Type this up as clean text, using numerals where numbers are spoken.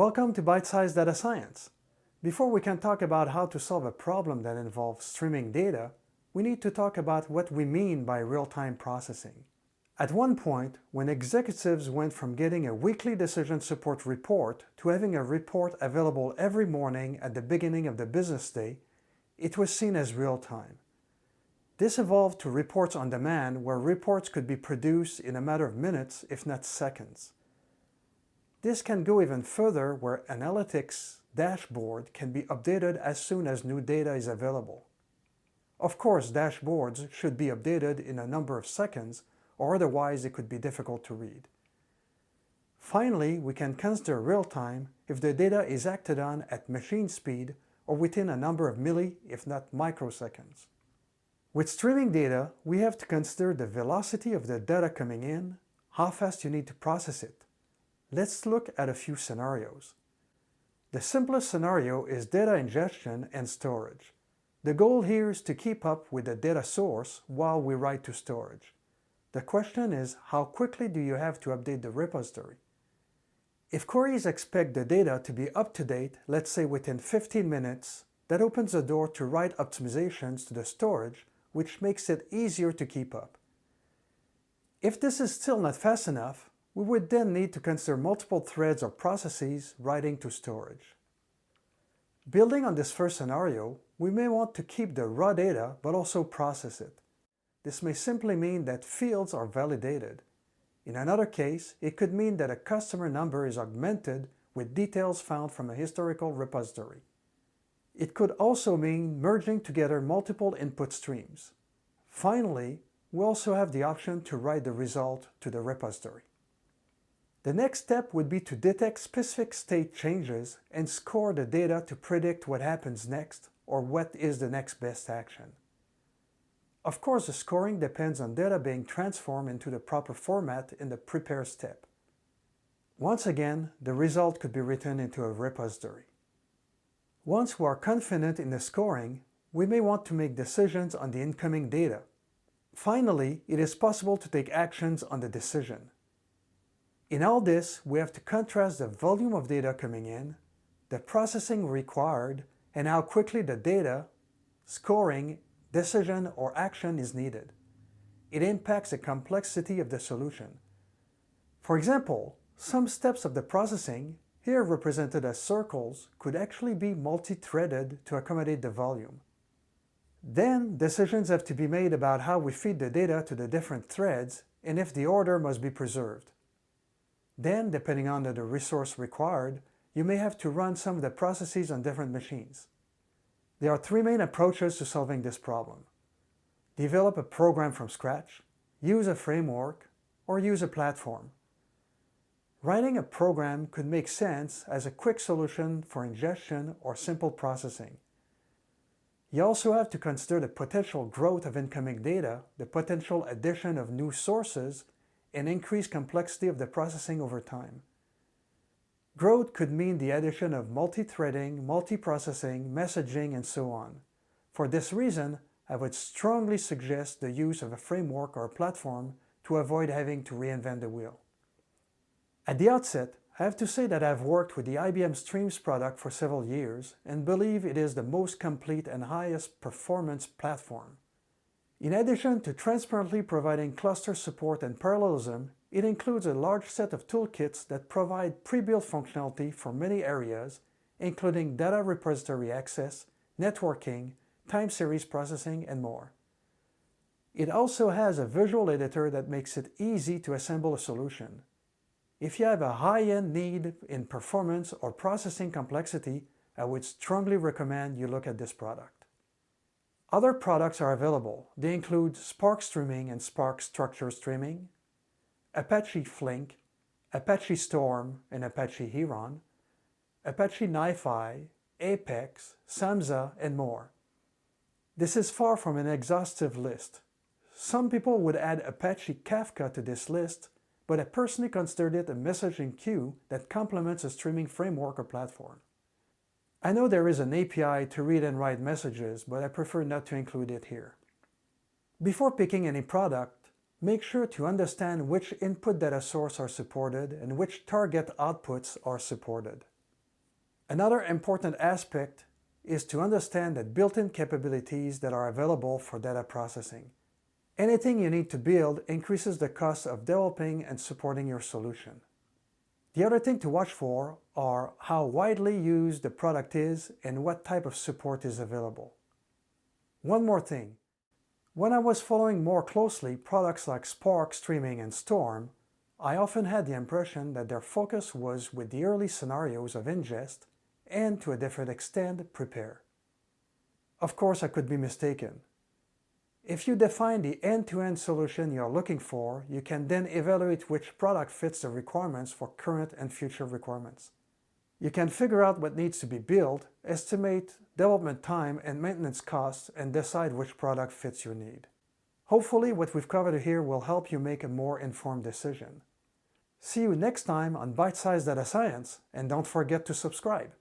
Welcome to Bite-Sized Data Science. Before we can talk about how to solve a problem that involves streaming data, we need to talk about what we mean by real-time processing. At one point, when executives went from getting a weekly decision support report to having a report available every morning at the beginning of the business day, it was seen as real-time. This evolved to reports on demand, where reports could be produced in a matter of minutes, if not seconds. This can go even further, where analytics dashboard can be updated as soon as new data is available. Of course, dashboards should be updated in a number of seconds, or otherwise it could be difficult to read. Finally, we can consider real-time if the data is acted on at machine speed or within a number of milli, if not microseconds. With streaming data, we have to consider the velocity of the data coming in, how fast you need to process it. Let's look at a few scenarios. The simplest scenario is data ingestion and storage. The goal here is to keep up with the data source while we write to storage. The question is, how quickly do you have to update the repository? If queries expect the data to be up to date, let's say within 15 minutes, that opens the door to write optimizations to the storage, which makes it easier to keep up. If this is still not fast enough, we would then need to consider multiple threads or processes writing to storage. Building on this first scenario, we may want to keep the raw data but also process it. This may simply mean that fields are validated. In another case, it could mean that a customer number is augmented with details found from a historical repository. It could also mean merging together multiple input streams. Finally, we also have the option to write the result to the repository. The next step would be to detect specific state changes and score the data to predict what happens next or what is the next best action. Of course, the scoring depends on data being transformed into the proper format in the prepare step. Once again, the result could be written into a repository. Once we are confident in the scoring, we may want to make decisions on the incoming data. Finally, it is possible to take actions on the decision. In all this, we have to contrast the volume of data coming in, the processing required, and how quickly the data, scoring, decision, or action is needed. It impacts the complexity of the solution. For example, some steps of the processing, here represented as circles, could actually be multi-threaded to accommodate the volume. Then, decisions have to be made about how we feed the data to the different threads and if the order must be preserved. Then, depending on the resource required, you may have to run some of the processes on different machines. There are three main approaches to solving this problem. Develop a program from scratch, use a framework, or use a platform. Writing a program could make sense as a quick solution for ingestion or simple processing. You also have to consider the potential growth of incoming data, the potential addition of new sources, and increased complexity of the processing over time. Growth could mean the addition of multi-threading, multi-processing, messaging, and so on. For this reason, I would strongly suggest the use of a framework or a platform to avoid having to reinvent the wheel. At the outset, I have to say that I've worked with the IBM Streams product for several years and believe it is the most complete and highest performance platform. In addition to transparently providing cluster support and parallelism, it includes a large set of toolkits that provide pre-built functionality for many areas, including data repository access, networking, time series processing, and more. It also has a visual editor that makes it easy to assemble a solution. If you have a high-end need in performance or processing complexity, I would strongly recommend you look at this product. Other products are available. They include Spark Streaming and Spark Structure Streaming, Apache Flink, Apache Storm and Apache Heron, Apache NiFi, Apex, Samza, and more. This is far from an exhaustive list. Some people would add Apache Kafka to this list, but I personally considered it a messaging queue that complements a streaming framework or platform. I know there is an API to read and write messages, but I prefer not to include it here. Before picking any product, make sure to understand which input data source are supported and which target outputs are supported. Another important aspect is to understand the built-in capabilities that are available for data processing. Anything you need to build increases the cost of developing and supporting your solution. The other thing to watch for are how widely used the product is and what type of support is available. One more thing. When I was following more closely products like Spark, Streaming, and Storm, I often had the impression that their focus was with the early scenarios of ingest and, to a different extent, prepare. Of course, I could be mistaken. If you define the end-to-end solution you're looking for, you can then evaluate which product fits the requirements for current and future requirements. You can figure out what needs to be built, estimate development time and maintenance costs, and decide which product fits your need. Hopefully, what we've covered here will help you make a more informed decision. See you next time on Bite-Sized Data Science, and don't forget to subscribe.